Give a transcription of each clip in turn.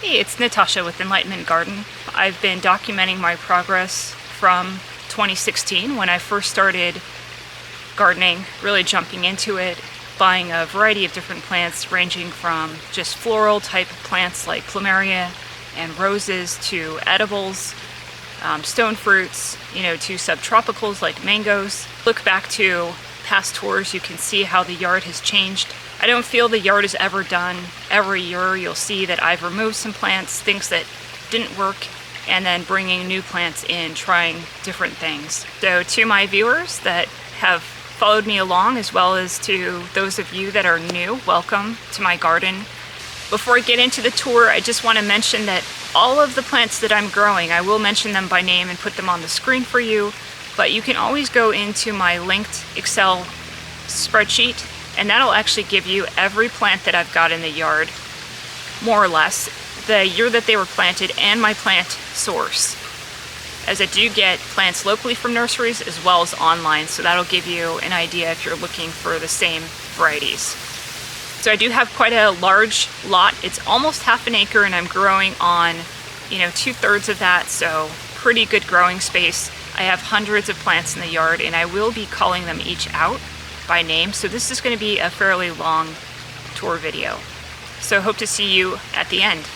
Hey, it's Natasha with Enlightenment Garden. I've been documenting my progress from 2016 when I first started gardening, really jumping into it, buying a variety of different plants ranging from just floral type plants like plumeria and roses to edibles, stone fruits, to subtropicals like mangoes. Look back to past tours, you can see how the yard has changed. I don't feel the yard is ever done. Every year you'll see that I've removed some plants, things that didn't work, and then bringing new plants in, trying different things. So to my viewers that have followed me along, as well as to those of you that are new, welcome to my garden. Before I get into the tour, I just want to mention that all of the plants that I'm growing, I will mention them by name and put them on the screen for you, but you can always go into my linked Excel spreadsheet, and that'll actually give you every plant that I've got in the yard, more or less, the year that they were planted and my plant source, as I do get plants locally from nurseries as well as online, so that'll give you an idea if you're looking for the same varieties. So I do have quite a large lot. It's almost half an acre, and I'm growing on 2/3 of that, so pretty good growing space. I have hundreds of plants in the yard, and I will be calling them each out by name, so this is going to be a fairly long tour video. So hope to see you at the end.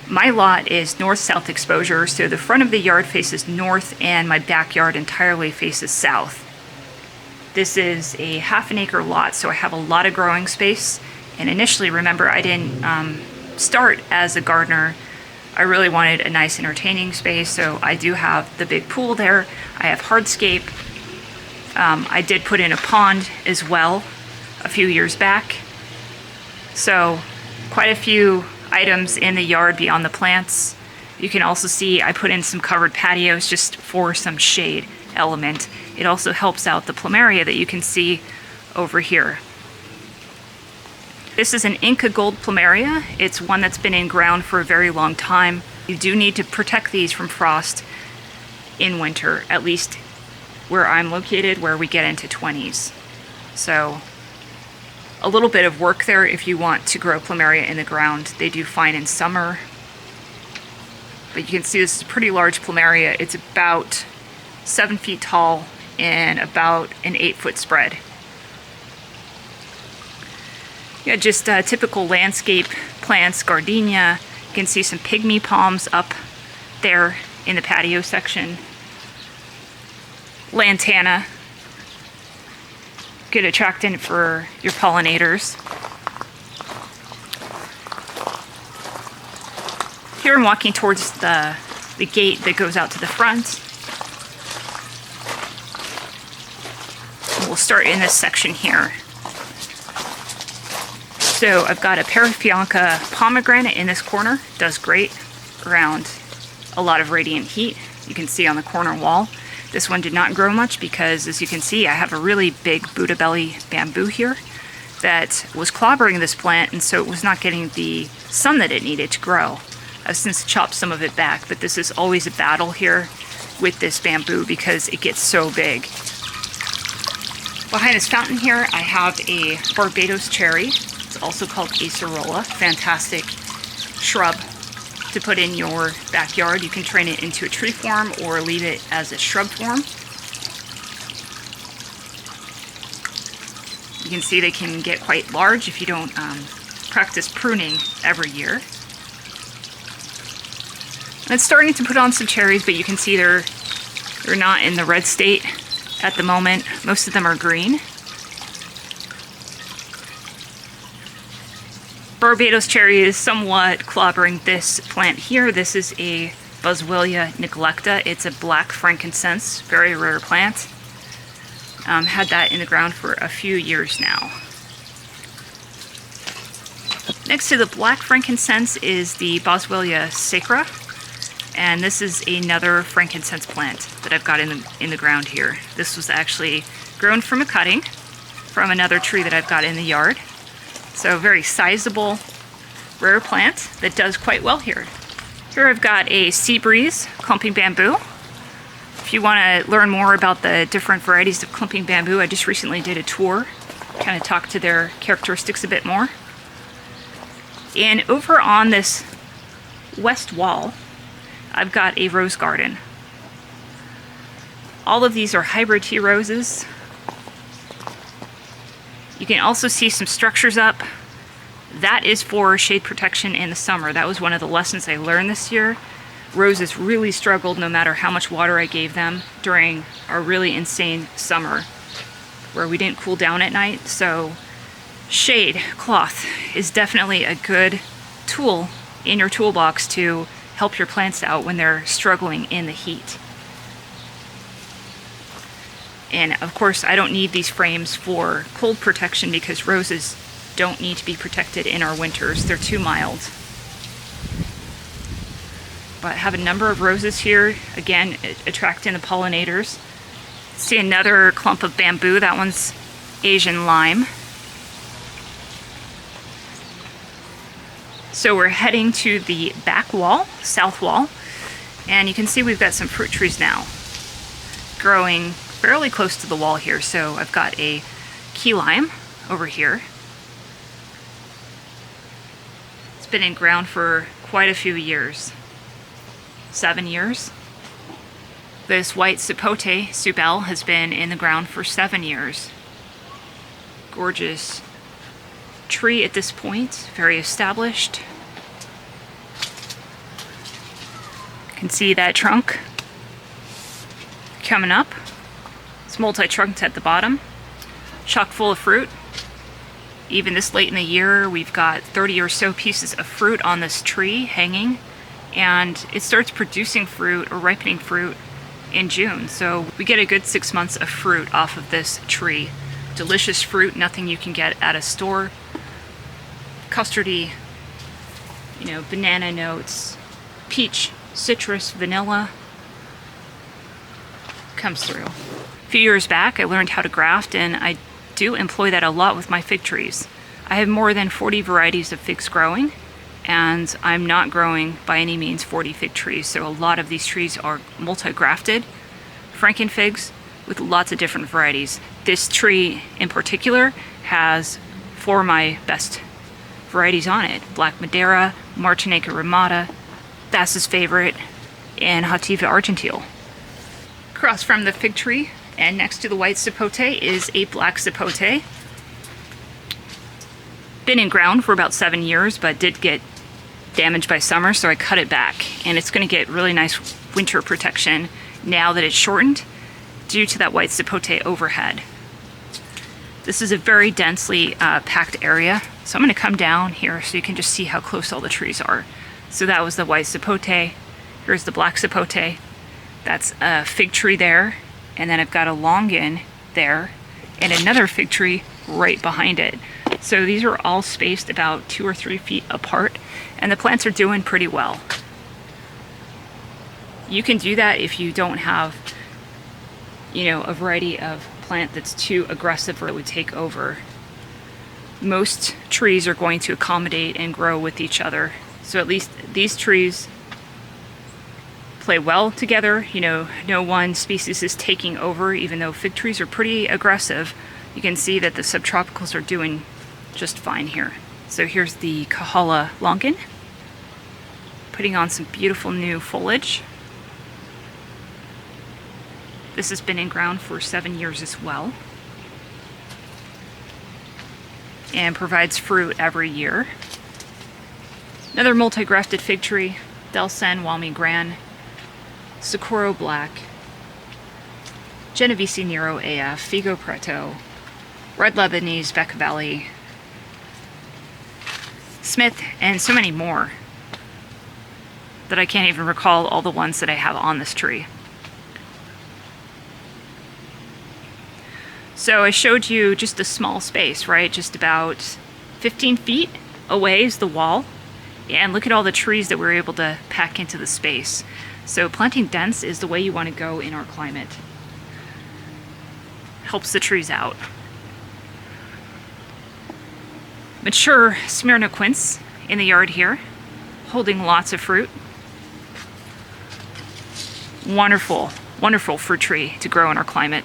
My lot is north-south exposure, so the front of the yard faces north and my backyard entirely faces south. This is a half an acre lot, so I have a lot of growing space. And initially, remember, I didn't start as a gardener. I really wanted a nice entertaining space, so I do have the big pool there. I have hardscape. I did put in a pond as well a few years back. So quite a few items in the yard beyond the plants. You can also see I put in some covered patios just for some shade element. It also helps out the plumeria that you can see over here. This is an Inca gold plumeria. It's one that's been in ground for a very long time. You do need to protect these from frost in winter, at least where I'm located, where we get into 20s. So a little bit of work there if you want to grow plumeria in the ground. They do fine in summer. But you can see this is a pretty large plumeria. It's about 7 feet tall and about an 8-foot spread. Yeah, just typical landscape plants, Garcinia. You can see some pygmy palms up there in the patio section. Lantana, good attractant for your pollinators. Here I'm walking towards the gate that goes out to the front. We'll start in this section here. So I've got a Parafianca pomegranate in this corner. Does great around a lot of radiant heat. You can see on the corner wall. This one did not grow much because, as you can see, I have a really big Buddha belly bamboo here that was clobbering this plant, and so it was not getting the sun that it needed to grow. I've since chopped some of it back, but this is always a battle here with this bamboo because it gets so big. Behind this fountain here, I have a Barbados cherry. It's also called Acerola. Fantastic shrub to put in your backyard. You can train it into a tree form or leave it as a shrub form. You can see they can get quite large if you don't practice pruning every year. And it's starting to put on some cherries, but you can see they're not in the red state at the moment. Most of them are green. Barbados cherry is somewhat clobbering this plant here. This is a Boswellia neglecta. It's a black frankincense, very rare plant. Had that in the ground for a few years now. Next to the black frankincense is the Boswellia sacra, and this is another frankincense plant that I've got in the ground here. This was actually grown from a cutting from another tree that I've got in the yard. So very sizable, rare plant that does quite well here. Here I've got a sea breeze clumping bamboo. If you want to learn more about the different varieties of clumping bamboo, I just recently did a tour, kind of talked to their characteristics a bit more. And over on this west wall, I've got a rose garden. All of these are hybrid tea roses. You can also see some structures up. That is for shade protection in the summer. That was one of the lessons I learned this year. Roses really struggled no matter how much water I gave them during our really insane summer where we didn't cool down at night. So shade cloth is definitely a good tool in your toolbox to help your plants out when they're struggling in the heat. And of course, I don't need these frames for cold protection because roses don't need to be protected in our winters. They're too mild. But I have a number of roses here, again, attracting the pollinators. See another clump of bamboo. That one's Asian lime. So we're heading to the back wall, south wall, and you can see we've got some fruit trees now growing fairly close to the wall here. So I've got a key lime over here. It's been in ground for quite a few years, 7 years. This white sapote, subel, has been in the ground for 7 years. Gorgeous tree at this point, very established. You can see that trunk coming up. It's multi-trunked at the bottom, chock full of fruit. Even this late in the year, we've got 30 or so pieces of fruit on this tree hanging, and it starts producing fruit or ripening fruit in June. So we get a good 6 months of fruit off of this tree. Delicious fruit, nothing you can get at a store. Custardy, banana notes, peach, citrus, vanilla comes through. A few years back, I learned how to graft, and I do employ that a lot with my fig trees. I have more than 40 varieties of figs growing, and I'm not growing by any means 40 fig trees, so a lot of these trees are multi-grafted Frankenfigs with lots of different varieties. This tree in particular has 4 of my best varieties on it: Black Madeira, Martinique Ramada, Bass's Favorite, and Hativa Argentile. Across from the fig tree and next to the white sapote is a black sapote. Been in ground for about 7 years, but did get damaged by summer, so I cut it back, and it's going to get really nice winter protection now that it's shortened due to that white sapote overhead. This is a very densely packed area, so I'm going to come down here so you can just see how close all the trees are. So that was the white sapote. Here's the black sapote. That's a fig tree there, and then I've got a longan there and another fig tree right behind it. So these are all spaced about 2 or 3 feet apart, and the plants are doing pretty well. You can do that if you don't have, a variety of plant that's too aggressive or it would take over. Most trees are going to accommodate and grow with each other. So at least these trees play well together. No one species is taking over, even though fig trees are pretty aggressive. You can see that the subtropicals are doing just fine here. So here's the Kahala longan, putting on some beautiful new foliage. This has been in ground for 7 years as well, and provides fruit every year. Another multi-grafted fig tree, Delsen Wami Gran, Socorro Black, Genovese Nero AF, Figo Preto, Red Lebanese Beck Valley, Smith, and so many more that I can't even recall all the ones that I have on this tree. So I showed you just a small space, right? Just about 15 feet away is the wall. And look at all the trees that we're able to pack into the space. So planting dense is the way you want to go in our climate. Helps the trees out. Mature Smyrna quince in the yard here, holding lots of fruit. Wonderful, wonderful fruit tree to grow in our climate.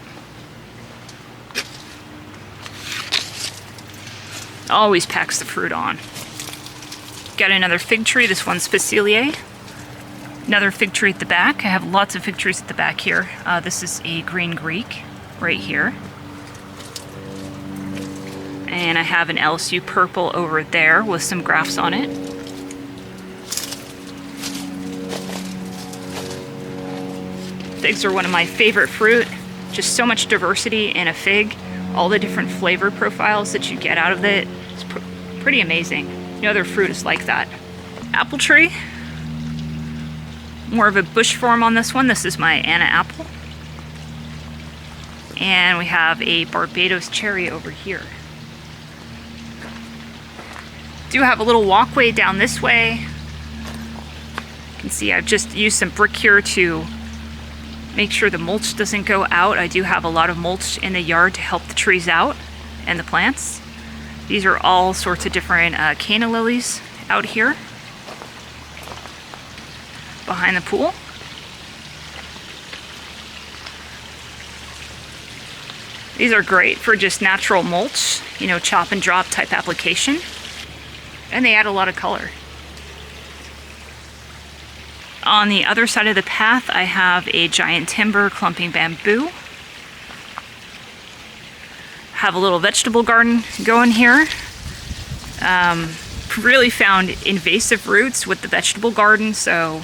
Always packs the fruit on. Got another fig tree. This one's Facilier. Another fig tree at the back. I have lots of fig trees at the back here. This is a green Greek right here. And I have an LSU purple over there with some grafts on it. Figs are one of my favorite fruit. Just so much diversity in a fig. All the different flavor profiles that you get out of it. It's pretty amazing. No other fruit is like that. Apple tree. More of a bush form on this one. This is my Anna apple. And we have a Barbados cherry over here. Do have a little walkway down this way. You can see I've just used some brick here to make sure the mulch doesn't go out. I do have a lot of mulch in the yard to help the trees out and the plants. These are all sorts of different canna lilies out here behind the pool. These are great for just natural mulch, you know, chop and drop type application. And they add a lot of color. On the other side of the path, I have a giant timber clumping bamboo. Have a little vegetable garden going here. Really found invasive roots with the vegetable garden, so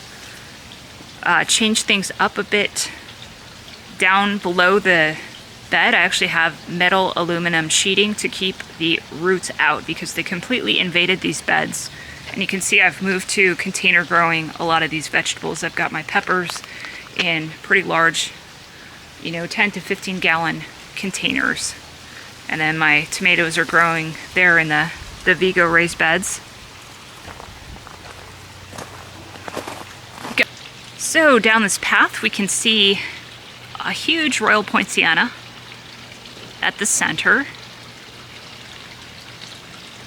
changed things up a bit. Down below the bed, I actually have metal aluminum sheeting to keep the roots out because they completely invaded these beds. And you can see I've moved to container growing a lot of these vegetables. I've got my peppers in pretty large, you know, 10 to 15 gallon containers. And then my tomatoes are growing there in the Vigo raised beds. So down this path we can see a huge Royal Poinciana at the center.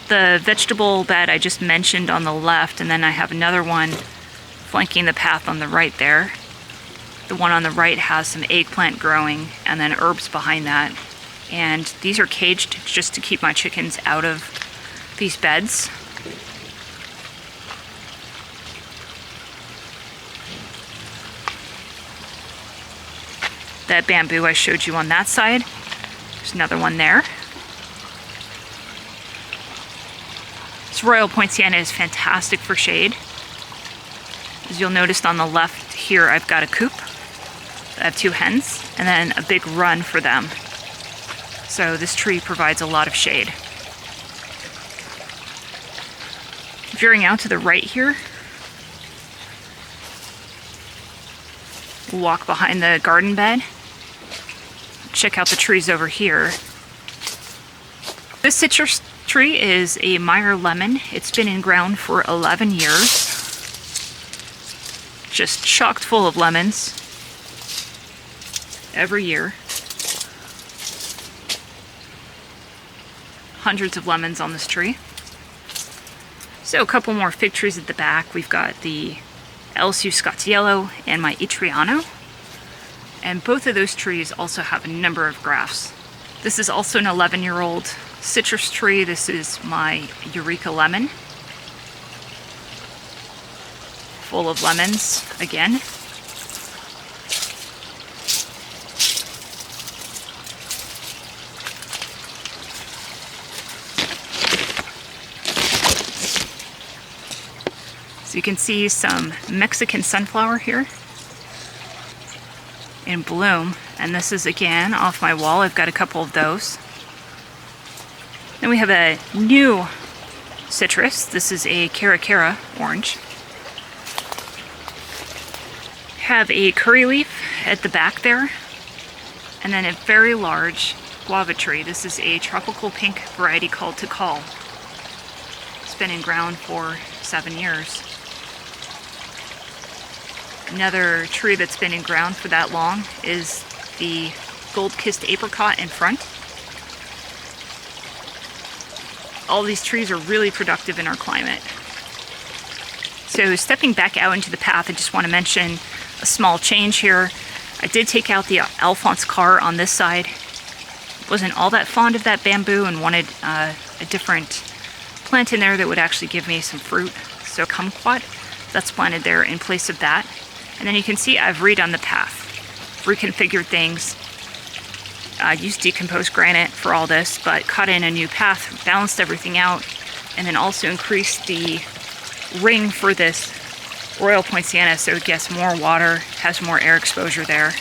The vegetable bed I just mentioned on the left, and then I have another one flanking the path on the right there. The one on the right has some eggplant growing and then herbs behind that. And these are caged just to keep my chickens out of these beds. That bamboo I showed you on that side. There's another one there. This Royal Poinciana is fantastic for shade. As you'll notice on the left here, I've got a coop. I have 2 hens and then a big run for them. So this tree provides a lot of shade. Veering out to the right here, we'll walk behind the garden bed. Check out the trees over here. This citrus tree is a Meyer lemon. It's been in ground for 11 years. Just chocked full of lemons every year. Hundreds of lemons on this tree. So a couple more fig trees at the back. We've got the LSU Scottiello and my Itriano. And both of those trees also have a number of grafts. This is also an 11-year-old citrus tree. This is my Eureka lemon. Full of lemons again. So you can see some Mexican sunflower here in bloom, and this is again off my wall. I've got a couple of those. Then we have a new citrus. This is a Caracara orange. Have a curry leaf at the back there, and then a very large guava tree. This is a tropical pink variety called Tikal. It's been in ground for 7 years. Another tree that's been in ground for that long is the gold-kissed apricot in front. All these trees are really productive in our climate. So stepping back out into the path, I just want to mention a small change here. I did take out the Alphonse car on this side. Wasn't all that fond of that bamboo and wanted a different plant in there that would actually give me some fruit. so kumquat, that's planted there in place of that. And then you can see I've redone the path, reconfigured things. I used decomposed granite for all this, but cut in a new path, balanced everything out, and then also increased the ring for this Royal Poinciana so it gets more water, has more air exposure there.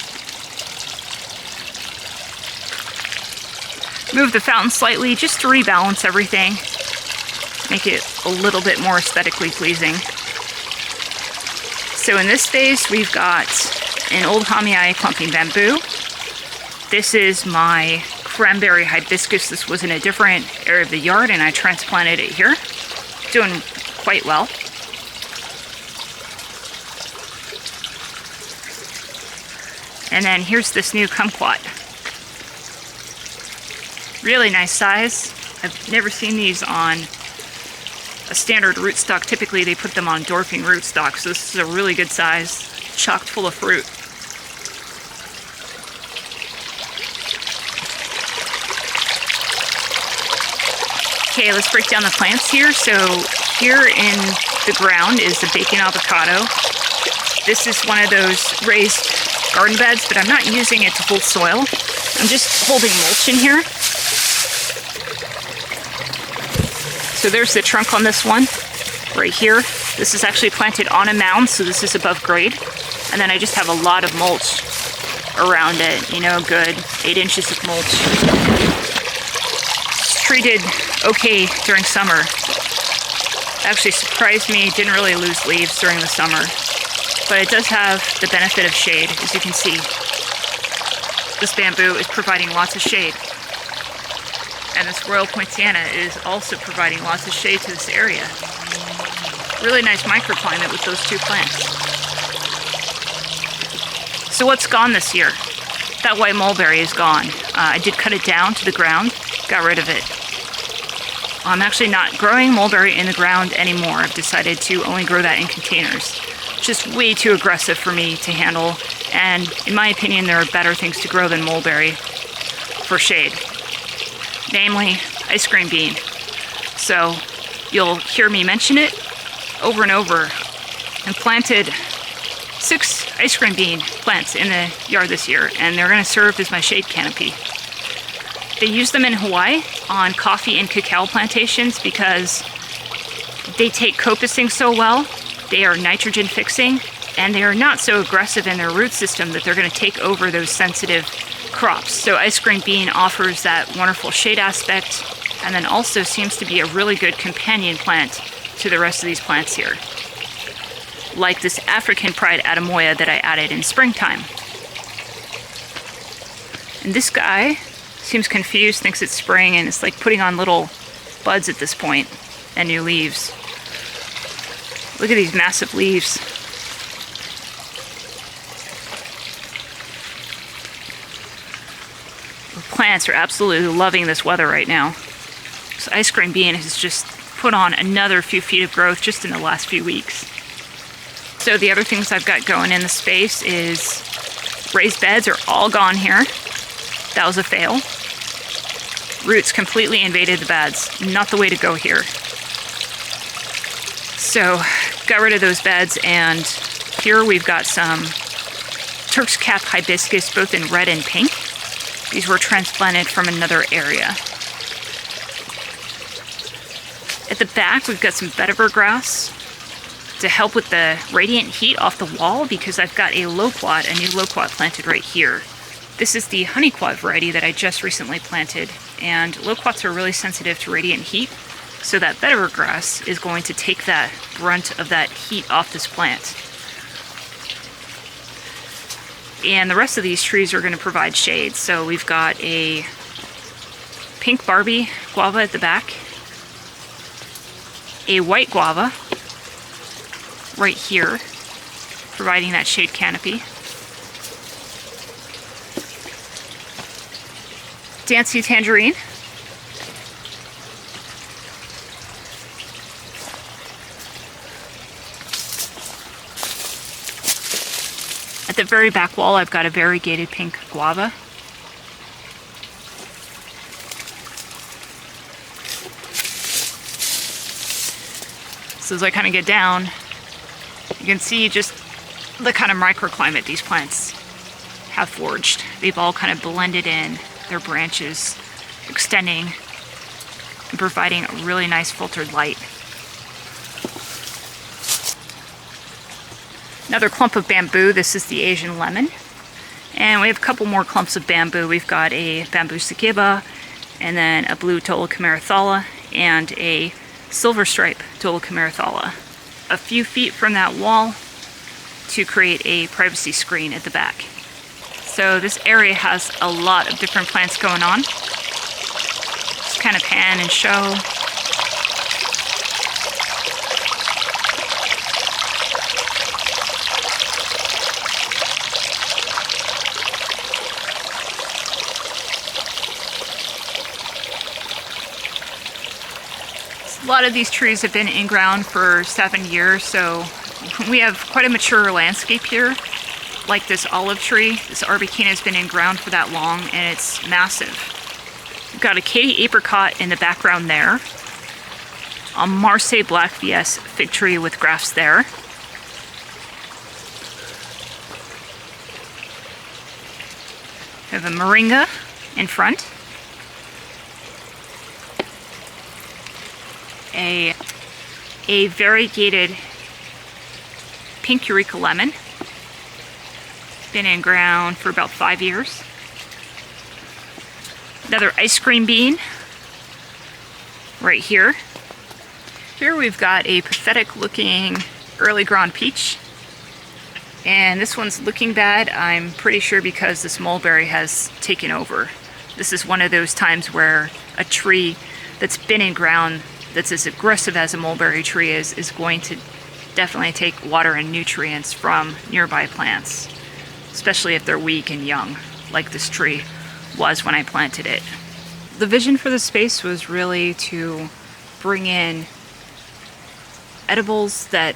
Move the fountain slightly just to rebalance everything, make it a little bit more aesthetically pleasing. So in this phase, we've got an old Hamiai clumping bamboo. This is my cranberry hibiscus. This was in a different area of the yard and I transplanted it here. Doing quite well. And then here's this new kumquat. Really nice size. I've never seen these on a standard rootstock. Typically they put them on dwarfing rootstock, so this is a really good size, chocked full of fruit. Okay, let's break down the plants here. So here in the ground is the bacon avocado. This is one of those raised garden beds, but I'm not using it to hold soil. I'm just holding mulch in here. So there's the trunk on this one, right here. This is actually planted on a mound, so this is above grade. And then I just have a lot of mulch around it, you know, good 8 inches of mulch. It's treated okay during summer. Actually surprised me, didn't really lose leaves during the summer. But it does have the benefit of shade, as you can see. This bamboo is providing lots of shade. And this Royal Poinciana is also providing lots of shade to this area. Really nice microclimate with those two plants. So what's gone this year? That white mulberry is gone. I did cut it down to the ground, got rid of it. I'm actually not growing mulberry in the ground anymore. I've decided to only grow that in containers. Just way too aggressive for me to handle. And in my opinion, there are better things to grow than mulberry for shade. Namely, ice cream bean. So you'll hear me mention it over and over. I planted 6 ice cream bean plants in the yard this year, and they're going to serve as my shade canopy. They use them in Hawaii on coffee and cacao plantations because they take coppicing so well. They are nitrogen fixing, and they are not so aggressive in their root system that they're going to take over those sensitive crops. So ice cream bean offers that wonderful shade aspect, and then also seems to be a really good companion plant to the rest of these plants here. Like this African pride Atemoya that I added in springtime. And this guy seems confused, thinks it's spring, and it's like putting on little buds at this point and new leaves. Look at these massive leaves. The plants are absolutely loving this weather right now. This ice cream bean has just put on another few feet of growth just in the last few weeks. So the other things I've got going in the space is raised beds are all gone here. That was a fail. Roots completely invaded the beds. Not the way to go here. So got rid of those beds, and here we've got some Turk's cap hibiscus, both in red and pink. These were transplanted from another area. At the back, we've got some vetiver grass to help with the radiant heat off the wall, because I've got a loquat, a new loquat planted right here. This is the honeyquat variety that I just recently planted, and loquats are really sensitive to radiant heat, so that vetiver grass is going to take that brunt of that heat off this plant. And the rest of these trees are going to provide shade. So we've got a pink Barbie guava at the back, a white guava right here, providing that shade canopy. Dancy tangerine. At the very back wall, I've got a variegated pink guava. So as I kind of get down, you can see just the kind of microclimate these plants have forged. They've all kind of blended in, their branches extending and providing a really nice filtered light. Another clump of bamboo. This is the Asian lemon. And we have a couple more clumps of bamboo. We've got a bamboo sakeba, and then a blue Tolocamerathala, and a silver stripe Tolocamerathala. A few feet from that wall to create a privacy screen at the back. So this area has a lot of different plants going on. Just kind of pan and show. A lot of these trees have been in ground for 7 years, so we have quite a mature landscape here. Like this olive tree, this Arbicina has been in ground for that long, and it's massive. We've got a Katy apricot in the background there. A Marseille Black VS fig tree with grafts there. We have a Moringa in front. A variegated pink Eureka lemon. Been in ground for about 5 years. Another ice cream bean right here. Here we've got a pathetic looking early ground peach. And this one's looking bad, I'm pretty sure because this mulberry has taken over. This is one of those times where a tree that's been in ground that's as aggressive as a mulberry tree is going to definitely take water and nutrients from nearby plants, especially if they're weak and young, like this tree was when I planted it. The vision for the space was really to bring in edibles that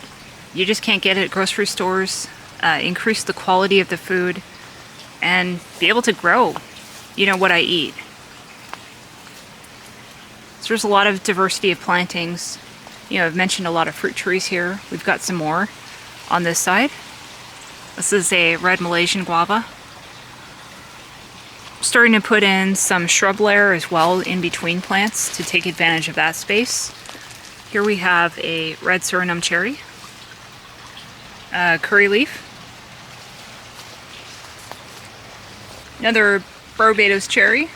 you just can't get at grocery stores, increase the quality of the food, and be able to grow, what I eat. So there's a lot of diversity of plantings. I've mentioned a lot of fruit trees here. We've got some more on this side. This is a red Malaysian guava. Starting to put in some shrub layer as well in between plants to take advantage of that space. Here we have a red Suriname cherry, curry leaf, another Barbados cherry.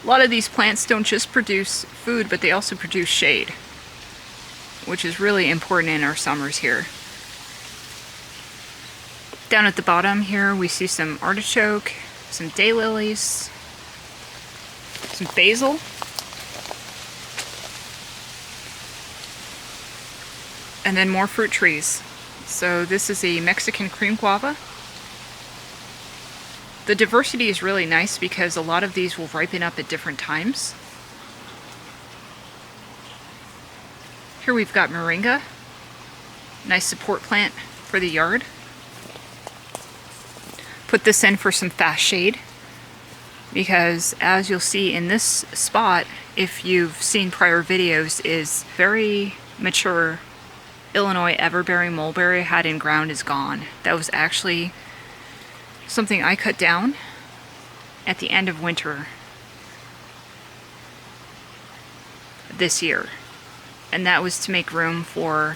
A lot of these plants don't just produce food, but they also produce shade, which is really important in our summers here. Down at the bottom here we see some artichoke, some daylilies, some basil, and then more fruit trees. So this is a Mexican cream guava. The diversity is really nice because a lot of these will ripen up at different times. Here we've got Moringa, nice support plant for the yard. Put this in for some fast shade because, as you'll see in this spot, if you've seen prior videos, is very mature Illinois everbearing mulberry I had in ground is gone. That was actually something I cut down at the end of winter this year, and that was to make room for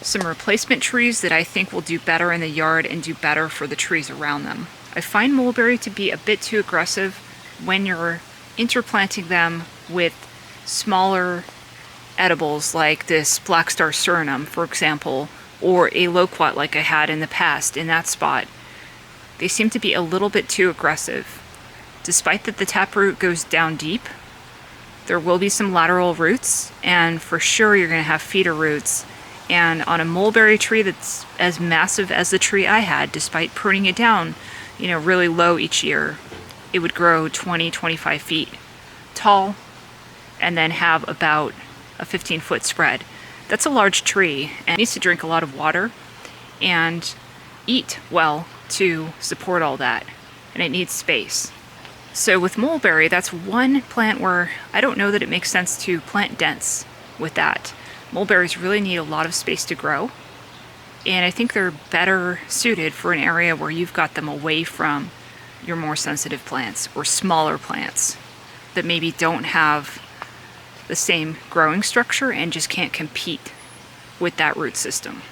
some replacement trees that I think will do better in the yard and do better for the trees around them. I find mulberry to be a bit too aggressive when you're interplanting them with smaller edibles like this Black Star Suriname, for example, or a loquat like I had in the past in that spot. They seem to be a little bit too aggressive. Despite that the taproot goes down deep, there will be some lateral roots, and for sure you're going to have feeder roots. And on a mulberry tree that's as massive as the tree I had, despite pruning it down, really low each year, it would grow 20-25 feet tall and then have about a 15-foot spread. That's a large tree and it needs to drink a lot of water and eat well to support all that, and it needs space. So with mulberry, that's one plant where I don't know that it makes sense to plant dense with that. mulberries really need a lot of space to grow. And I think they're better suited for an area where you've got them away from your more sensitive plants or smaller plants that maybe don't have the same growing structure and just can't compete with that root system.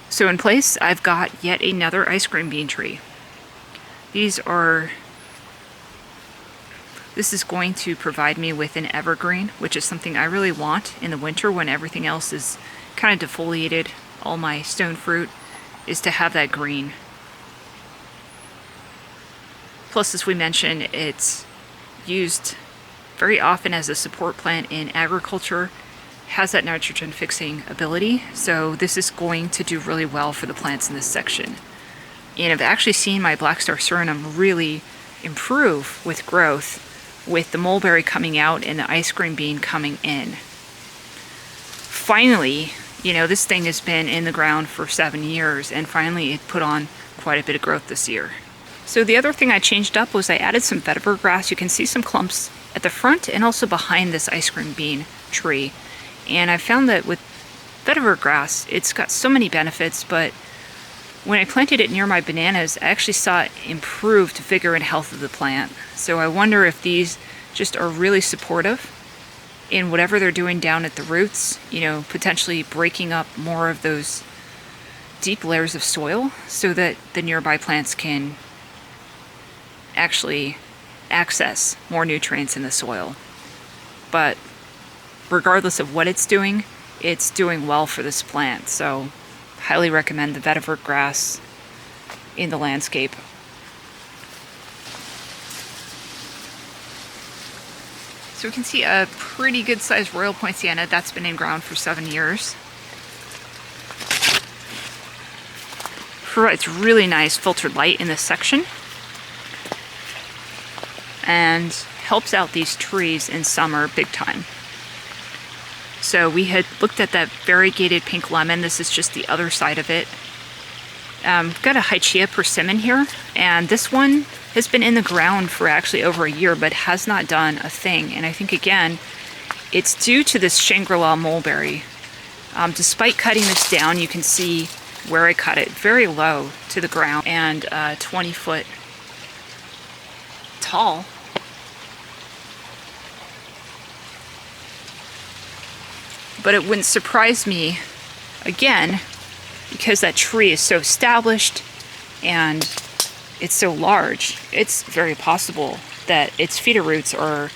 So in place, I've got yet another ice cream bean tree. This is going to provide me with an evergreen, which is something I really want in the winter when everything else is kind of defoliated. All my stone fruit is to have that green. Plus, as we mentioned, it's used very often as a support plant in agriculture, has that nitrogen fixing ability, so this is going to do really well for the plants in this section. And I've actually seen my Black Star Surinam really improve with growth with the mulberry coming out and the ice cream bean coming in. Finally, you know, this thing has been in the ground for 7 years, and finally it put on quite a bit of growth this year. So the other thing I changed up was I added some vetiver grass. You can see some clumps at the front and also behind this ice cream bean tree. And I found that with vetiver grass, it's got so many benefits, but when I planted it near my bananas, I actually saw improved vigor and health of the plant. So I wonder if these just are really supportive in whatever they're doing down at the roots, you know, potentially breaking up more of those deep layers of soil so that the nearby plants can actually access more nutrients in the soil. But regardless of what it's doing well for this plant. So highly recommend the vetiver grass in the landscape. So we can see a pretty good sized royal poinciana that's been in ground for 7 years. Provides really nice filtered light in this section and helps out these trees in summer big time. So we had looked at that variegated pink lemon. This is just the other side of it. Got a Hychia persimmon here, and this one has been in the ground for actually over a year, but has not done a thing. And I think, again, it's due to this Shangri-La mulberry. Despite cutting this down, you can see where I cut it very low to the ground and 20 foot tall. But it wouldn't surprise me, again, because that tree is so established and it's so large, it's very possible that its feeder roots are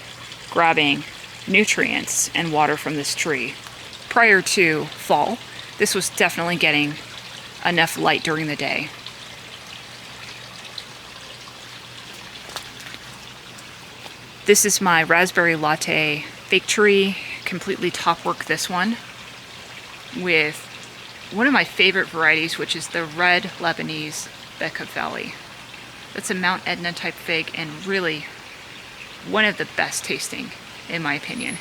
grabbing nutrients and water from this tree. Prior to fall, this was definitely getting enough light during the day. This is my raspberry latte fake tree. Completely top work this one with one of my favorite varieties, which is the red Lebanese Becca Valley. That's a Mount Etna type fig and really one of the best tasting in my opinion.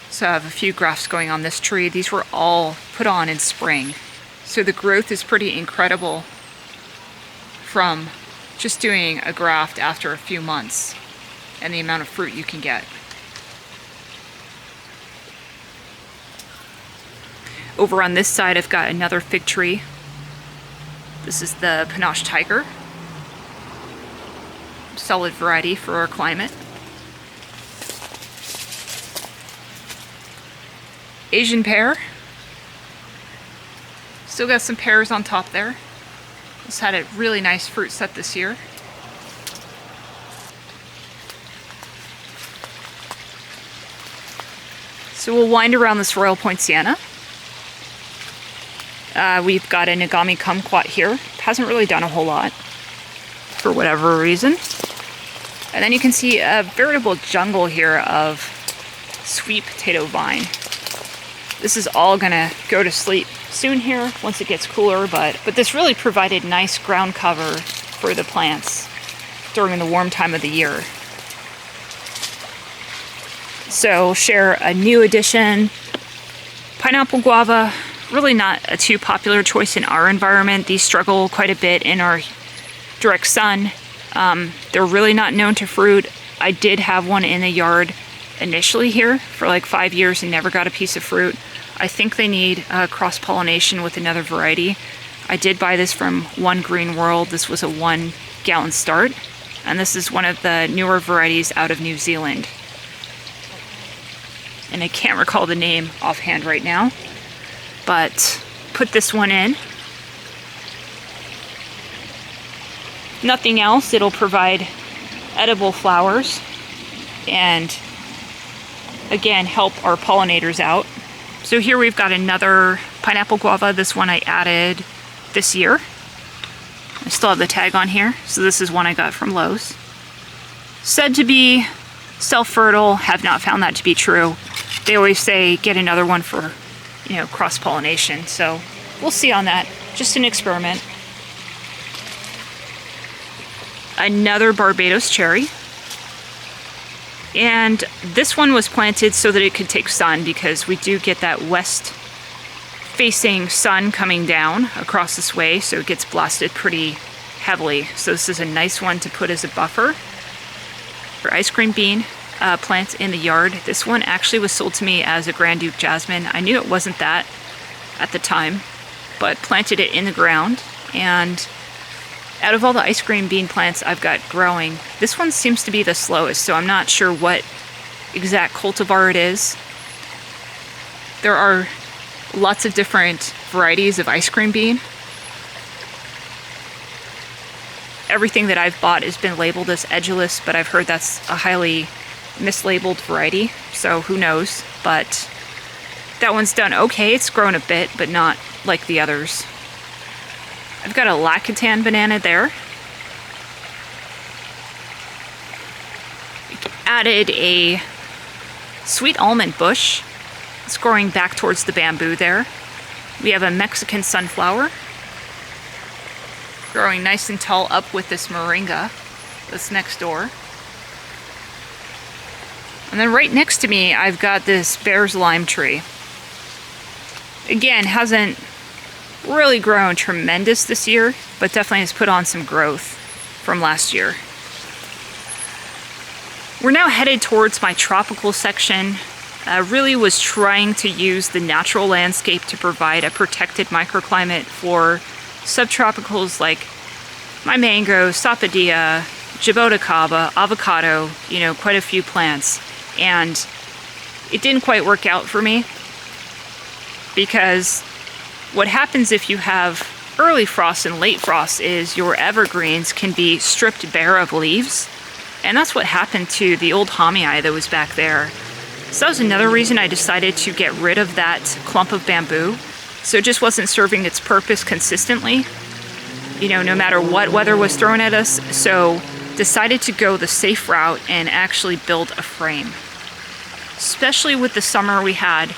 So I have a few grafts going on this tree. These were all put on in spring. So the growth is pretty incredible from just doing a graft after a few months and the amount of fruit you can get. Over on this side, I've got another fig tree. This is the Panache Tiger. Solid variety for our climate. Asian pear. Still got some pears on top there. It's had a really nice fruit set this year. So we'll wind around this royal poinciana. We've got a Nagami kumquat here. Hasn't really done a whole lot for whatever reason. And then you can see a veritable jungle here of sweet potato vine. This is all gonna go to sleep soon here once it gets cooler, but this really provided nice ground cover for the plants during the warm time of the year. So share a new addition, pineapple guava. Really not a too popular choice in our environment. These struggle quite a bit in our direct sun. They're really not known to fruit. I did have one in the yard initially here for like 5 years and never got a piece of fruit. I think they need cross-pollination with another variety. I did buy this from One Green World. This was a 1 gallon start, and this is one of the newer varieties out of New Zealand. And I can't recall the name offhand right now, but put this one in. Nothing else, it'll provide edible flowers and again help our pollinators out. So here we've got another pineapple guava. This one I added this year. I still have the tag on here. So this is one I got from Lowe's. Said to be self-fertile, have not found that to be true. They always say get another one for, you know, cross-pollination. So we'll see on that. Just an experiment. Another Barbados cherry. And this one was planted so that it could take sun, because we do get that west facing sun coming down across this way, so it gets blasted pretty heavily. So this is a nice one to put as a buffer. For ice cream bean plant in the yard. This one actually was sold to me as a Grand Duke jasmine. I knew it wasn't that at the time, but planted it in the ground, and out of all the ice cream bean plants I've got growing, this one seems to be the slowest, so I'm not sure what exact cultivar it is. There are lots of different varieties of ice cream bean. Everything that I've bought has been labeled as edulis, but I've heard that's a highly mislabeled variety, so who knows. But that one's done okay. It's grown a bit, but not like the others. I've got a Lacatan banana there. Added a sweet almond bush. It's growing back towards the bamboo there. We have a Mexican sunflower growing nice and tall up with this Moringa that's next door. And then right next to me, I've got this bear's lime tree. Again, hasn't really grown tremendous this year, but definitely has put on some growth from last year. We're now headed towards my tropical section. Really was trying to use the natural landscape to provide a protected microclimate for subtropicals like my mango, sapodilla, Jaboticaba, avocado, you know, quite a few plants. And it didn't quite work out for me, because what happens if you have early frost and late frost is your evergreens can be stripped bare of leaves. And that's what happened to the old homii that was back there. So that was another reason I decided to get rid of that clump of bamboo. So it just wasn't serving its purpose consistently, you know, no matter what weather was thrown at us. So decided to go the safe route and actually build a frame. Especially with the summer we had,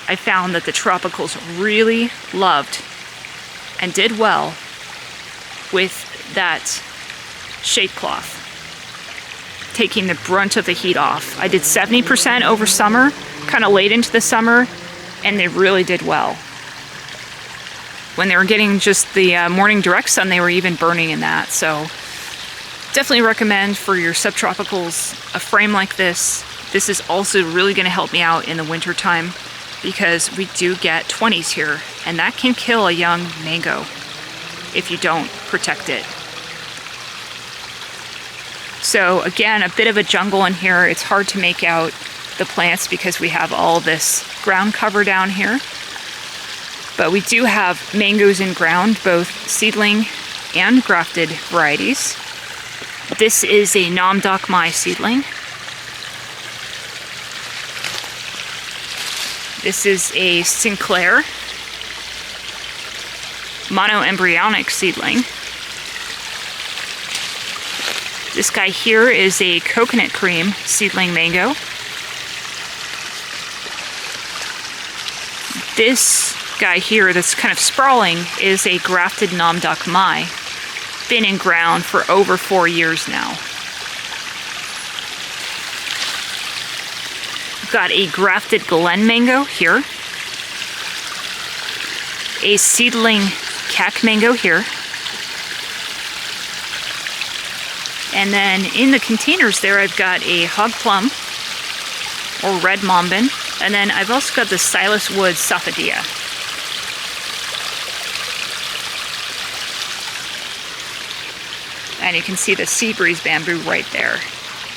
I found that the tropicals really loved and did well with that shade cloth, taking the brunt of the heat off. I did 70% over summer, kind of late into the summer, and they really did well. When they were getting just the morning direct sun, they were even burning in that. So definitely recommend for your subtropicals a frame like this. This is also really going to help me out in the winter time, because we do get 20s here, and that can kill a young mango if you don't protect it. So again, a bit of a jungle in here. It's hard to make out the plants because we have all this ground cover down here. But we do have mangoes in ground, both seedling and grafted varieties. This is a Namdokmai seedling. This is a Sinclair monoembryonic seedling. This guy here is a coconut cream seedling mango. This guy here that's kind of sprawling is a grafted Namdokmai. Been in ground for over 4 years now. We've got a grafted Glen mango here. A seedling Kak mango here. And then in the containers there, I've got a Hog Plum or red Mombin. And then I've also got the Silas Wood Saphodilla. And you can see the sea breeze bamboo right there.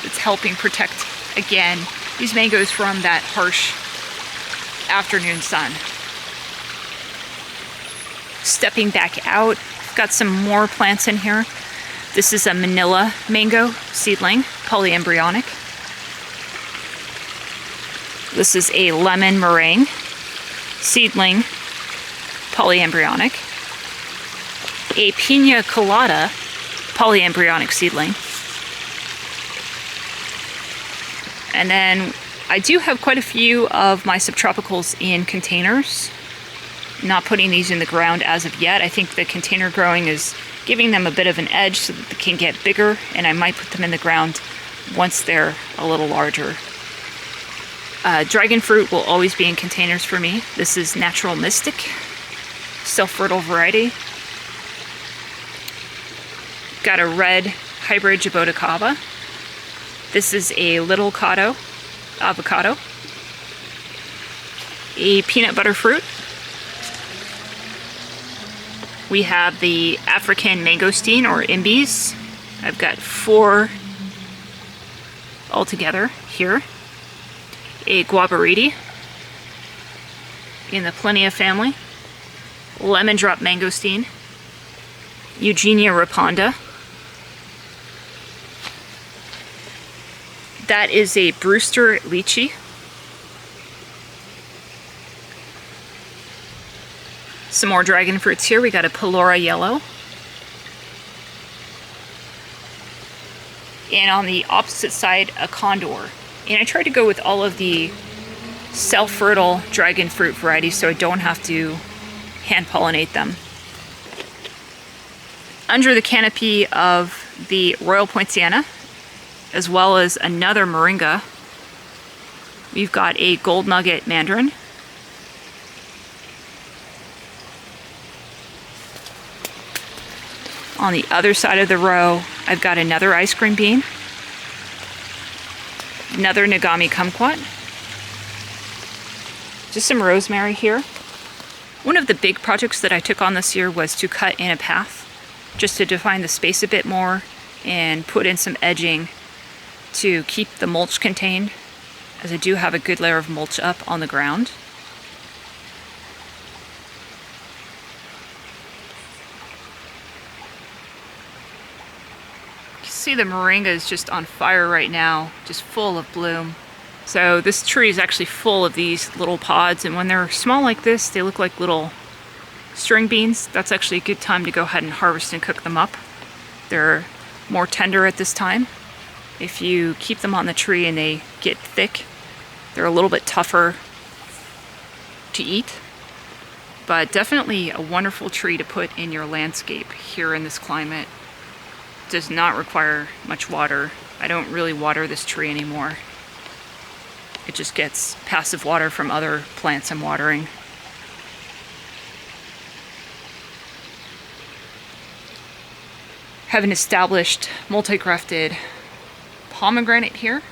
It's helping protect, again, these mangoes from that harsh afternoon sun. Stepping back out, I've got some more plants in here. This is a Manila mango seedling, polyembryonic. This is a lemon meringue seedling, polyembryonic. A Pina Colada polyembryonic seedling. And then I do have quite a few of my subtropicals in containers. Not putting these in the ground as of yet. I think the container growing is giving them a bit of an edge so that they can get bigger, and I might put them in the ground once they're a little larger. Dragon fruit will always be in containers for me. This is Natural Mystic, self-fertile variety. Got a red hybrid Jaboticaba. This is a Little Avocado. A peanut butter fruit. We have the African mangosteen, or imbis. I've got 4 altogether here. A Guaburiti in the Plinia family. Lemon drop mangosteen. Eugenia repanda. That is a Brewster lychee. Some more dragon fruits here. We got a Pelora yellow. And on the opposite side, a condor. And I tried to go with all of the self-fertile dragon fruit varieties so I don't have to hand pollinate them. Under the canopy of the Royal Poinciana, as well as another Moringa, we've got a gold nugget mandarin. On the other side of the row, I've got another ice cream bean, another Nagami kumquat, just some rosemary here. One of the big projects that I took on this year was to cut in a path, just to define the space a bit more and put in some edging to keep the mulch contained, as I do have a good layer of mulch up on the ground. See, the Moringa is just on fire right now, just full of bloom. So this tree is actually full of these little pods, and when they're small like this, they look like little string beans. That's actually a good time to go ahead and harvest and cook them up. They're more tender at this time. If you keep them on the tree and they get thick, they're a little bit tougher to eat. But definitely a wonderful tree to put in your landscape here in this climate. Does not require much water. I don't really water this tree anymore. It just gets passive water from other plants I'm watering. Have an established multi-grafted pomegranate here.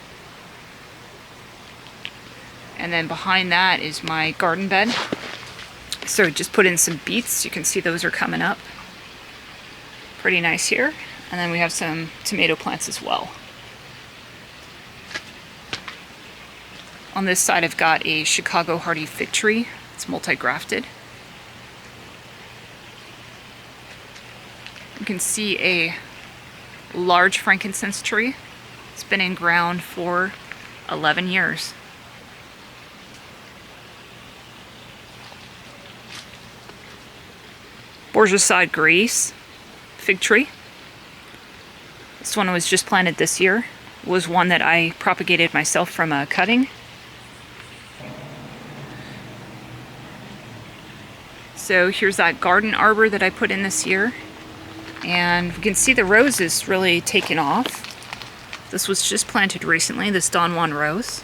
And then behind that is my garden bed. So just put in some beets. You can see those are coming up. Pretty nice here. And then we have some tomato plants as well. On this side I've got a Chicago hardy fig tree. It's multi-grafted. You can see a large frankincense tree. It's been in ground for 11 years. Bourgeois Greece fig tree. This one was just planted this year. It was one that I propagated myself from a cutting. So here's that garden arbor that I put in this year. And we can see the rose is really taken off. This was just planted recently, this Don Juan rose.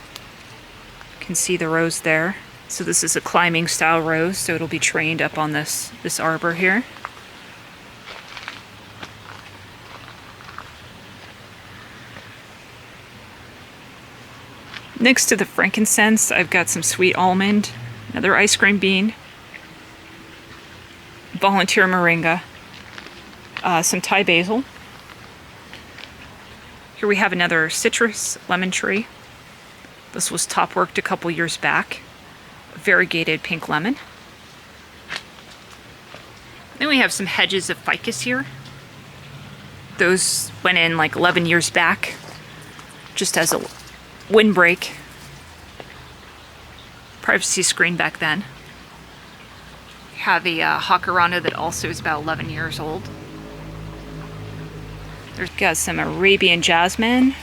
You can see the rose there. So this is a climbing style rose, so it'll be trained up on this arbor here. Next to the frankincense, I've got some sweet almond, another ice cream bean, volunteer moringa, some Thai basil. Here we have another citrus lemon tree. This was top worked a couple years back. Variegated pink lemon. Then we have some hedges of ficus here. Those went in like 11 years back, just as a windbreak. Privacy screen back then. We have a jacaranda that also is about 11 years old. There's got some Arabian jasmine,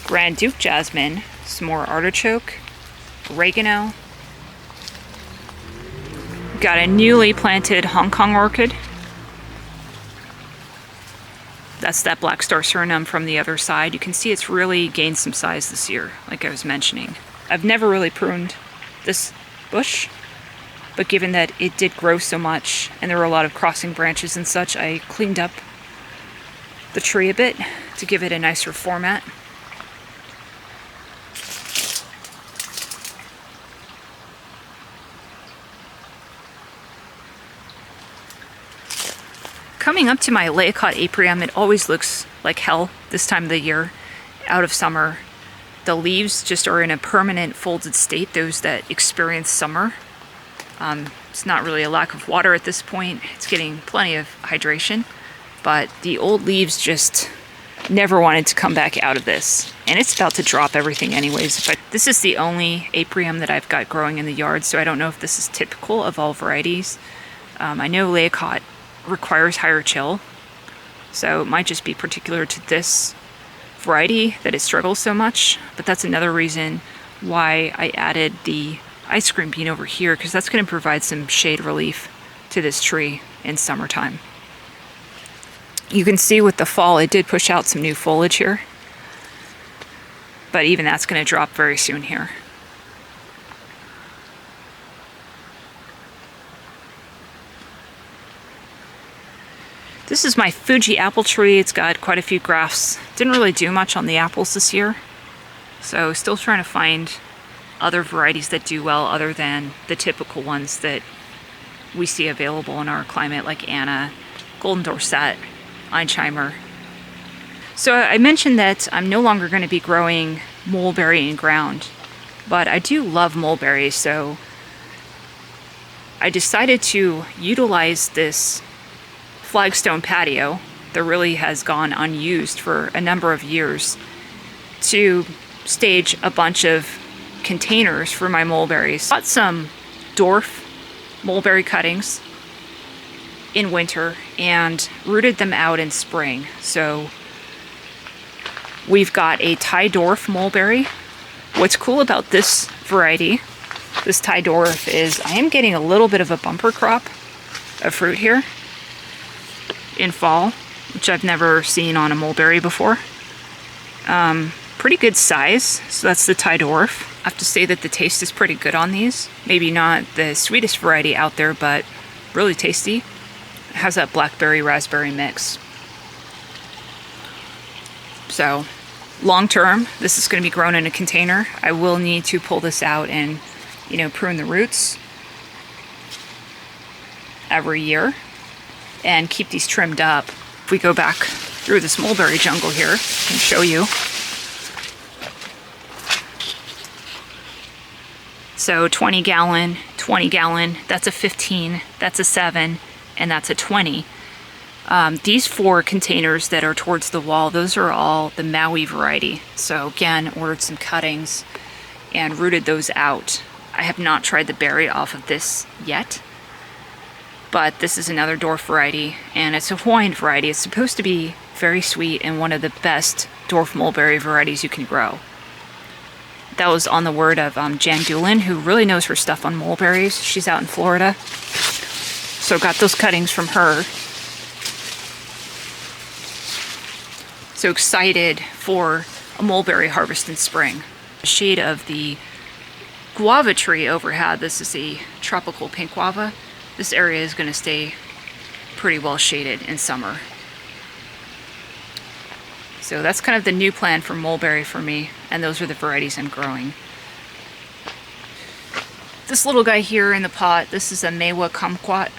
Grand Duke jasmine, some more artichoke, oregano. Got a newly planted Hong Kong orchid. That's that Black Star Suriname from the other side. You can see it's really gained some size this year, like I was mentioning. I've never really pruned this bush, but given that it did grow so much and there were a lot of crossing branches and such, I cleaned up the tree a bit to give it a nicer format. Coming up to my Apricot Aprium, it always looks like hell this time of the year, out of summer. The leaves just are in a permanent folded state, those that experience summer. It's not really a lack of water at this point. It's getting plenty of hydration, but the old leaves just never wanted to come back out of this. And it's about to drop everything anyways. But this is the only Aprium that I've got growing in the yard, so I don't know if this is typical of all varieties. I know Apricot requires higher chill, so it might just be particular to this variety that it struggles so much, but that's another reason why I added the ice cream bean over here, because that's going to provide some shade relief to this tree in summertime. You can see with the fall it did push out some new foliage here, but even that's going to drop very soon here. This is my Fuji apple tree. It's got quite a few grafts. Didn't really do much on the apples this year, so still trying to find other varieties that do well other than the typical ones that we see available in our climate, like Anna, Golden Dorset, Einsheimer. So I mentioned that I'm no longer going to be growing mulberry in ground, but I do love mulberries, so I decided to utilize this flagstone patio that really has gone unused for a number of years to stage a bunch of containers for my mulberries. Bought some dwarf mulberry cuttings in winter and rooted them out in spring. So we've got a Thai dwarf mulberry. What's cool about this variety, this Thai dwarf, is I am getting a little bit of a bumper crop of fruit here in fall, which I've never seen on a mulberry before. Pretty good size, so that's the Thai dwarf. I have to say that the taste is pretty good on these. Maybe not the sweetest variety out there, but really tasty. It has that blackberry raspberry mix. So long term, this is going to be grown in a container. I will need to pull this out and, prune the roots every year and keep these trimmed up. If we go back through this mulberry jungle here, I can show you. So 20 gallon, that's a 15, that's a 7, and that's a 20. These 4 containers that are towards the wall, those are all the Maui variety. So again, ordered some cuttings and rooted those out. I have not tried the berry off of this yet, but this is another dwarf variety, and it's a Hawaiian variety. It's supposed to be very sweet and one of the best dwarf mulberry varieties you can grow. That was on the word of Jan Doolin, who really knows her stuff on mulberries. She's out in Florida. So got those cuttings from her. So excited for a mulberry harvest in spring. The shade of the guava tree overhead, this is a tropical pink guava. This area is going to stay pretty well shaded in summer. So that's kind of the new plan for mulberry for me, and those are the varieties I'm growing. This little guy here in the pot, this is a Mewa kumquat.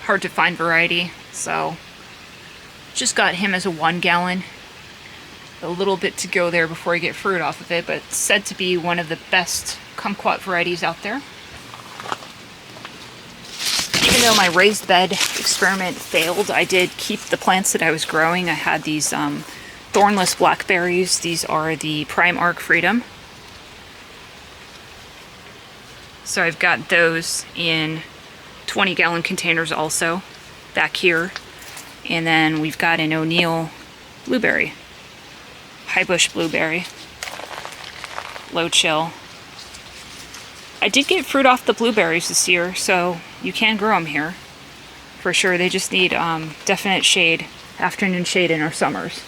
Hard to find variety, so just got him as a 1 gallon. A little bit to go there before I get fruit off of it, but it's said to be one of the best kumquat varieties out there. Even though my raised bed experiment failed, I did keep the plants that I was growing. I had these thornless blackberries. These are the Prime Arc Freedom. So I've got those in 20-gallon containers also back here. And then we've got an O'Neill blueberry, high bush blueberry, low chill. I did get fruit off the blueberries this year, so you can grow them here for sure. They just need definite shade, afternoon shade in our summers.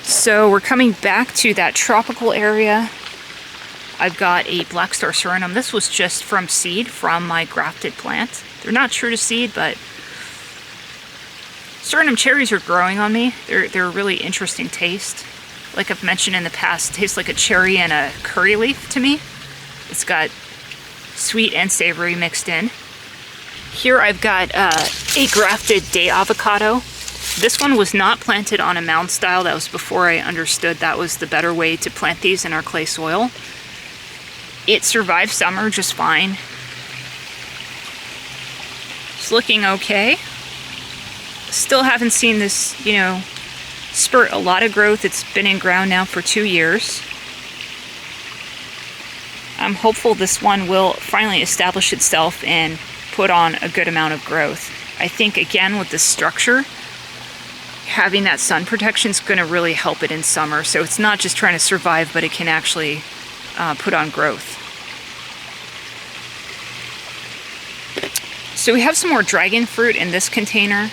So we're coming back to that tropical area. I've got a Black Star Suriname. This was just from seed from my grafted plant. They're not true to seed, but Suriname cherries are growing on me. They're a really interesting taste. Like I've mentioned in the past, tastes like a cherry and a curry leaf to me. It's got sweet and savory mixed in. Here I've got a grafted day avocado. This one was not planted on a mound style. That was before I understood that was the better way to plant these in our clay soil. It survived summer just fine. It's looking okay. Still haven't seen this, spurt a lot of growth. It's been in ground now for 2 years. I'm hopeful this one will finally establish itself and put on a good amount of growth. I think, again, with the structure, having that sun protection is going to really help it in summer. So it's not just trying to survive, but it can actually put on growth. So we have some more dragon fruit in this container.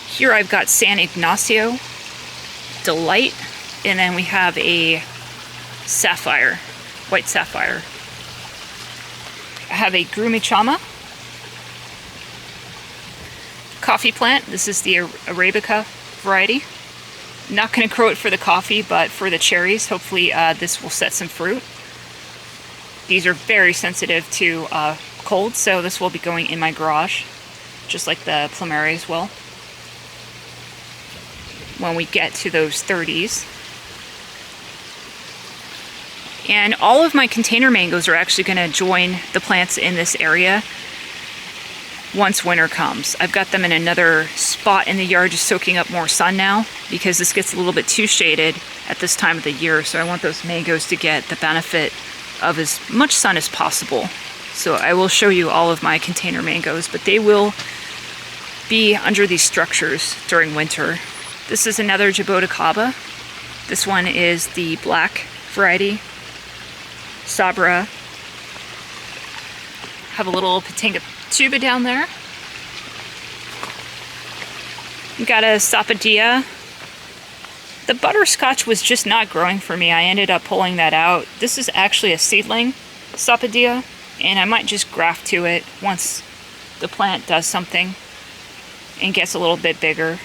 Here I've got San Ignacio, Delight, and then we have a sapphire, white sapphire. I have a Grumichama coffee plant. This is the Arabica variety. Not going to grow it for the coffee, but for the cherries. Hopefully this will set some fruit. These are very sensitive to cold, so this will be going in my garage, just like the plumeries will, when we get to those 30s. And all of my container mangoes are actually going to join the plants in this area once winter comes. I've got them in another spot in the yard just soaking up more sun now, because this gets a little bit too shaded at this time of the year, so I want those mangoes to get the benefit of as much sun as possible. So I will show you all of my container mangoes, but they will be under these structures during winter. This is another Jaboticaba. This one is the black variety, Sabra. Have a little pitangatuba down there. Got a Sapodilla. The butterscotch was just not growing for me. I ended up pulling that out. This is actually a seedling Sapodilla, and I might just graft to it once the plant does something and gets a little bit bigger.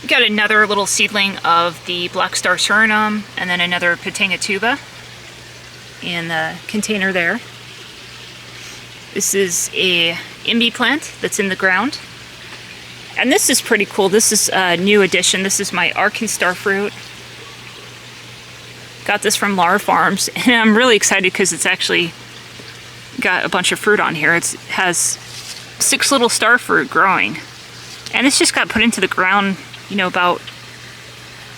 Got another little seedling of the Black Star Suriname, and then another pitangatuba in the container there. This is a imbi plant that's in the ground. And this is pretty cool. This is a new addition. This is my Arkin Starfruit. Got this from Lara Farms, and I'm really excited because it's actually got a bunch of fruit on here. It has 6 little starfruit growing. And this just got put into the ground, about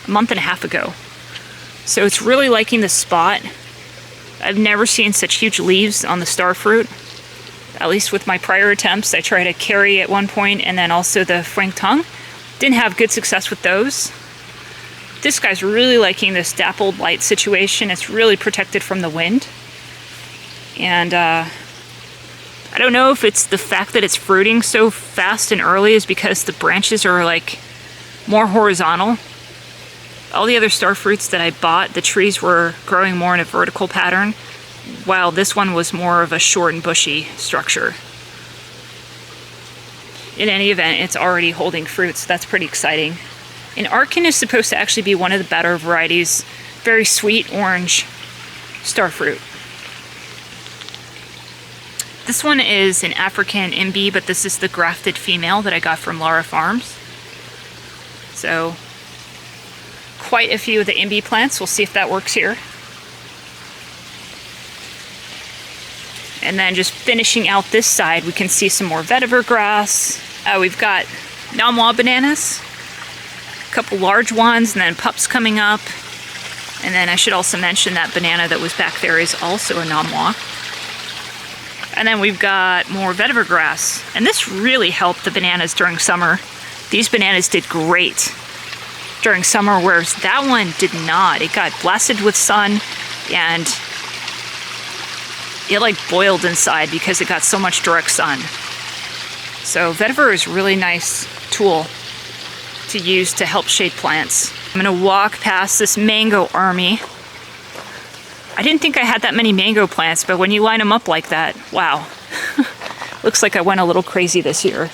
a month and a half ago. So it's really liking the spot. I've never seen such huge leaves on the starfruit. At least with my prior attempts. I tried a carry at one point, and then also the Frank tongue. Didn't have good success with those. This guy's really liking this dappled light situation. It's really protected from the wind. And I don't know if it's the fact that it's fruiting so fast and early is because the branches are like more horizontal. All the other star fruits that I bought, the trees were growing more in a vertical pattern, while this one was more of a short and bushy structure. In any event, it's already holding fruit, so that's pretty exciting. And Arkin is supposed to actually be one of the better varieties. Very sweet orange star fruit. This one is an African imbi, but this is the grafted female that I got from Lara Farms. So, quite a few of the imbi plants. We'll see if that works here. And then just finishing out this side, we can see some more vetiver grass. We've got namwa bananas, a couple large ones, and then pups coming up. And then I should also mention that banana that was back there is also a namwa. And then we've got more vetiver grass. And this really helped the bananas during summer. These bananas did great during summer, whereas that one did not. It got blasted with sun, and it like boiled inside because it got so much direct sun. So vetiver is a really nice tool to use to help shade plants. I'm gonna walk past this mango army. I didn't think I had that many mango plants, but when you line them up like that, wow. Looks like I went a little crazy this year.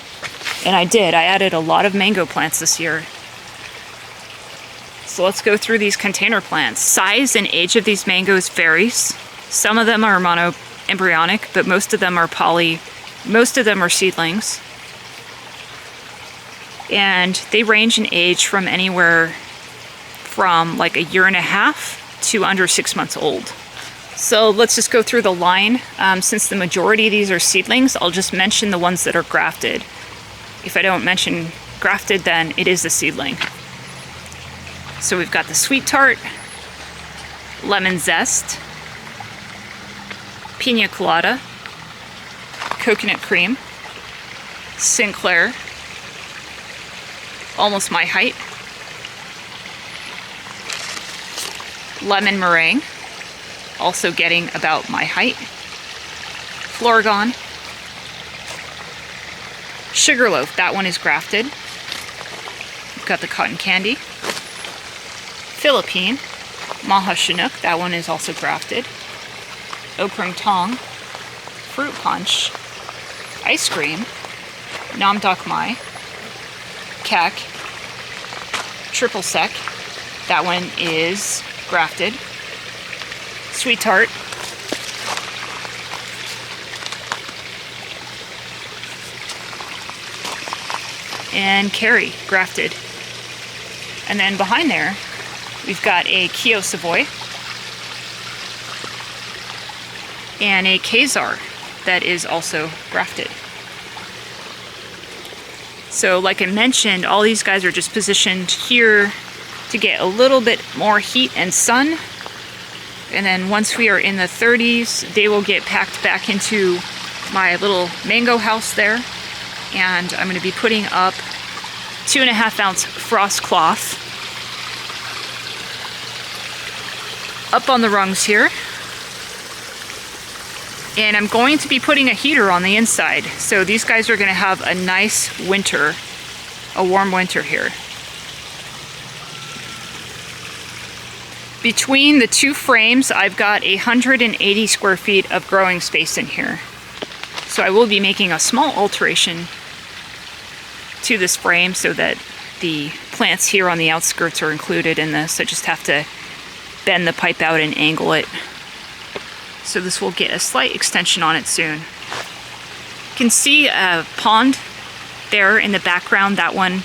And I did. I added a lot of mango plants this year. So let's go through these container plants. Size and age of these mangoes varies. Some of them are monoembryonic, but most of them are poly. Most of them are seedlings. And they range in age from anywhere from like a year and a half to under 6 months old. So let's just go through the line. Since the majority of these are seedlings, I'll just mention the ones that are grafted. If I don't mention grafted, then it is a seedling. So we've got the sweet tart, lemon zest, pina colada, coconut cream, Sinclair, almost my height, lemon meringue, also getting about my height, Floragon, Sugarloaf, that one is grafted. We've got the cotton candy, Philippine, Maha Chinook, that one is also grafted, Okrum Tong, Fruit Punch, Ice Cream, Nam Dak Mai, Kak, Triple Sec, that one is grafted, Sweet Tart, and Carry, grafted. And then behind there, we've got a Keo Savoy and a Khazar that is also grafted. So like I mentioned, all these guys are just positioned here to get a little bit more heat and sun. And then once we are in the 30s, they will get packed back into my little mango house there. And I'm going to be putting up 2.5 ounce frost cloth up on the rungs here. And I'm going to be putting a heater on the inside. So these guys are going to have a nice winter, a warm winter here. Between the two frames, I've got 180 square feet of growing space in here. So I will be making a small alteration to this frame so that the plants here on the outskirts are included in this. I just have to bend the pipe out and angle it. So this will get a slight extension on it soon. You can see a pond there in the background. That one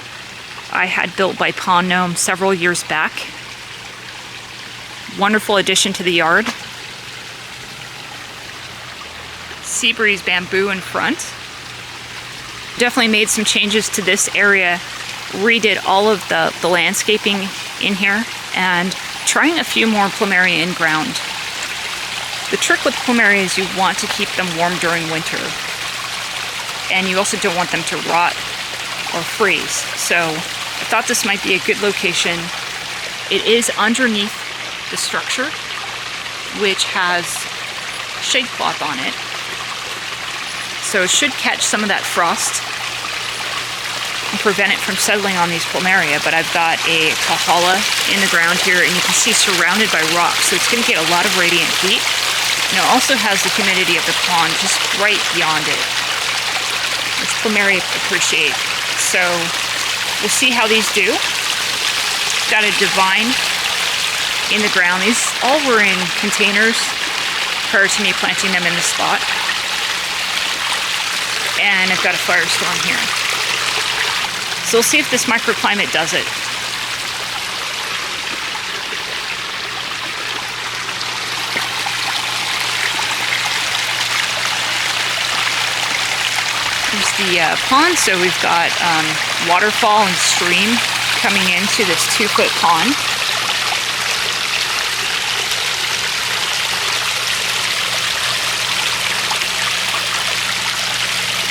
I had built by Pond Gnome several years back. Wonderful addition to the yard. Sea breeze bamboo in front. Definitely made some changes to this area. Redid all of the landscaping in here and trying a few more plumeria in ground. The trick with plumeria is you want to keep them warm during winter. And you also don't want them to rot or freeze. So I thought this might be a good location. It is underneath the structure, which has shade cloth on it. So it should catch some of that frost and prevent it from settling on these plumeria, but I've got a kahala in the ground here, and you can see surrounded by rocks, so it's going to get a lot of radiant heat. And it also has the humidity of the pond just right beyond it, which plumeria appreciate. So we'll see how these do. Got a divine in the ground. These all were in containers prior to me planting them in the spot. And I've got a firestorm here. So we'll see if this microclimate does it. Here's the pond. So we've got waterfall and stream coming into this 2-foot pond.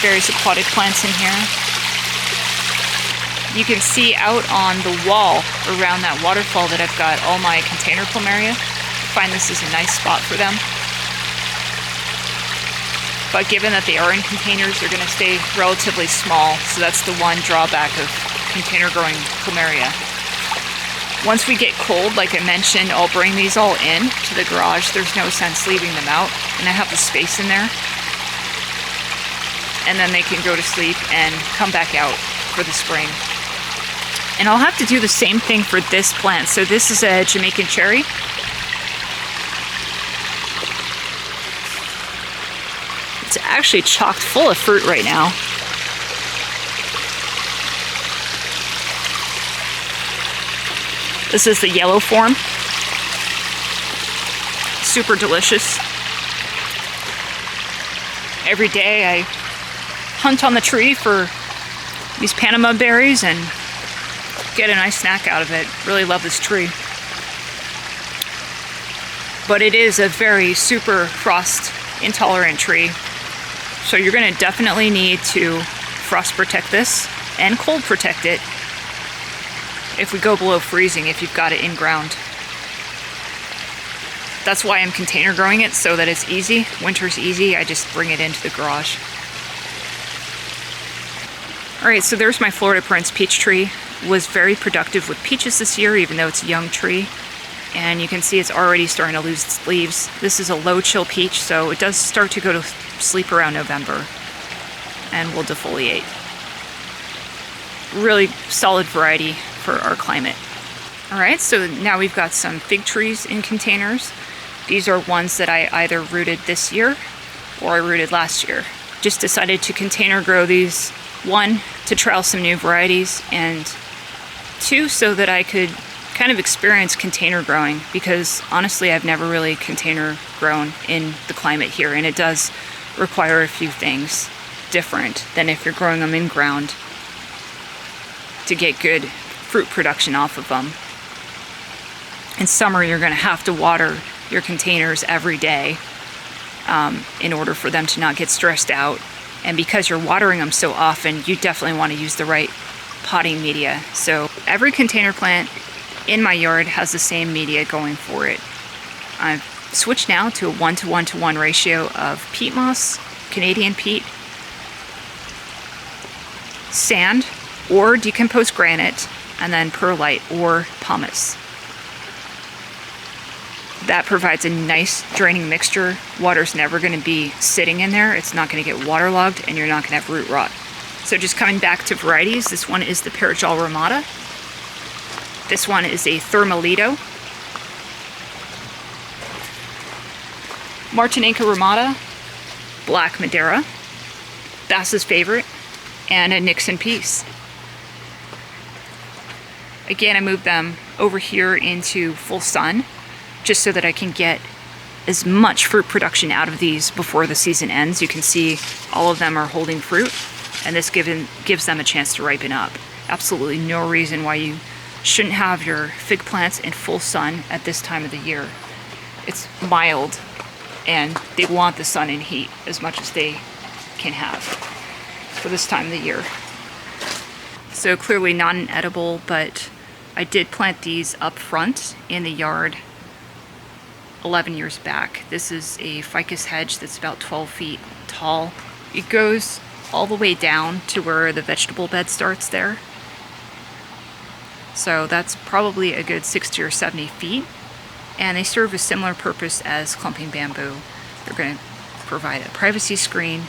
Various aquatic plants in here. You can see out on the wall around that waterfall that I've got all my container plumeria. I find this is a nice spot for them. But given that they are in containers, they're going to stay relatively small, so that's the one drawback of container growing plumeria. Once we get cold, like I mentioned, I'll bring these all in to the garage. There's no sense leaving them out, and I have the space in there. And then they can go to sleep and come back out for the spring. And I'll have to do the same thing for this plant. So this is a Jamaican cherry. It's actually chock full of fruit right now. This is the yellow form. Super delicious. Every day I hunt on the tree for these Panama berries and get a nice snack out of it. Really love this tree. But it is a very super frost intolerant tree. So you're going to definitely need to frost protect this and cold protect it if we go below freezing if you've got it in ground. That's why I'm container growing it, so that it's easy. Winter's easy, I just bring it into the garage. Alright, so there's my Florida Prince peach tree. Was very productive with peaches this year, even though it's a young tree. And you can see it's already starting to lose its leaves. This is a low chill peach, so it does start to go to sleep around November and will defoliate. Really solid variety for our climate. Alright, so now we've got some fig trees in containers. These are ones that I either rooted this year or I rooted last year. Just decided to container grow these. 1, to trial some new varieties, and 2, so that I could kind of experience container growing, because honestly I've never really container grown in the climate here, and it does require a few things different than if you're growing them in ground to get good fruit production off of them. In summer you're going to have to water your containers every day in order for them to not get stressed out. And because you're watering them so often, you definitely want to use the right potting media. So every container plant in my yard has the same media going for it. I've switched now to a 1:1:1 ratio of peat moss, Canadian peat, sand or decomposed granite, and then perlite or pumice. That provides a nice draining mixture. Water's never going to be sitting in there. It's not going to get waterlogged, and you're not going to have root rot. So just coming back to varieties, this one is the Parajal Ramada. This one is a Thermalito. Martinica Ramada, Black Madeira, Bass's favorite, and a Nixon Peace. Again, I moved them over here into full sun, just so that I can get as much fruit production out of these before the season ends. You can see all of them are holding fruit, and this gives them a chance to ripen up. Absolutely no reason why you shouldn't have your fig plants in full sun at this time of the year. It's mild, and they want the sun and heat as much as they can have for this time of the year. So clearly not an edible, but I did plant these up front in the yard 11 years back. This is a ficus hedge that's about 12 feet tall. It goes all the way down to where the vegetable bed starts there. So that's probably a good 60 or 70 feet. And they serve a similar purpose as clumping bamboo. They're going to provide a privacy screen,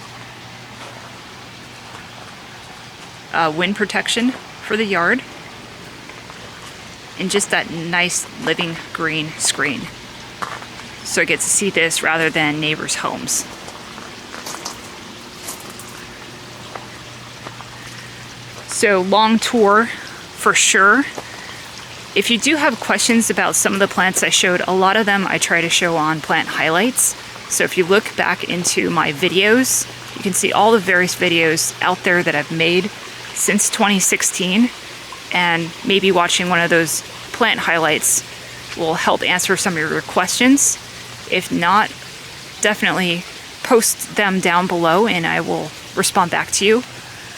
wind protection for the yard, and just that nice living green screen. So I get to see this rather than neighbors' homes. So long tour for sure. If you do have questions about some of the plants I showed, a lot of them I try to show on plant highlights. So if you look back into my videos, you can see all the various videos out there that I've made since 2016. And maybe watching one of those plant highlights will help answer some of your questions. If not, definitely post them down below and I will respond back to you.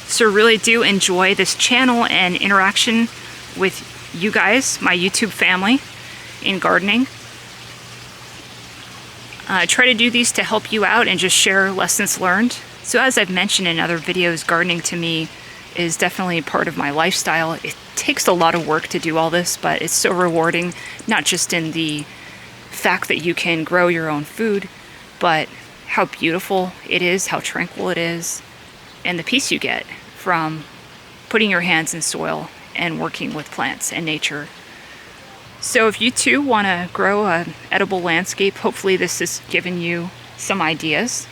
So really do enjoy this channel and interaction with you guys, my YouTube family, in gardening. I try to do these to help you out and just share lessons learned. So as I've mentioned in other videos, gardening to me is definitely part of my lifestyle. It takes a lot of work to do all this, but it's so rewarding, not just in the fact that you can grow your own food, but how beautiful it is, how tranquil it is, and the peace you get from putting your hands in soil and working with plants and nature. So if you too want to grow an edible landscape, hopefully this has given you some ideas.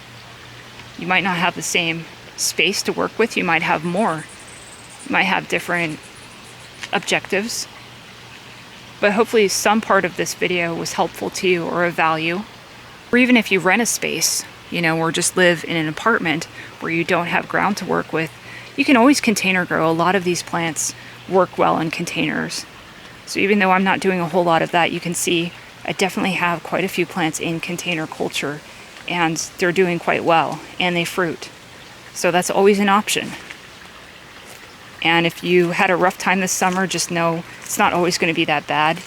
You might not have the same space to work with, you might have more. You might have different objectives. But hopefully some part of this video was helpful to you or of value. Or even if you rent a space, or just live in an apartment where you don't have ground to work with, you can always container grow. A lot of these plants work well in containers. So even though I'm not doing a whole lot of that, you can see I definitely have quite a few plants in container culture and they're doing quite well and they fruit. So that's always an option. And if you had a rough time this summer, just know it's not always going to be that bad.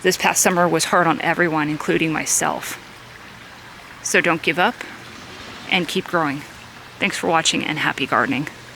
This past summer was hard on everyone, including myself. So don't give up and keep growing. Thanks for watching and happy gardening.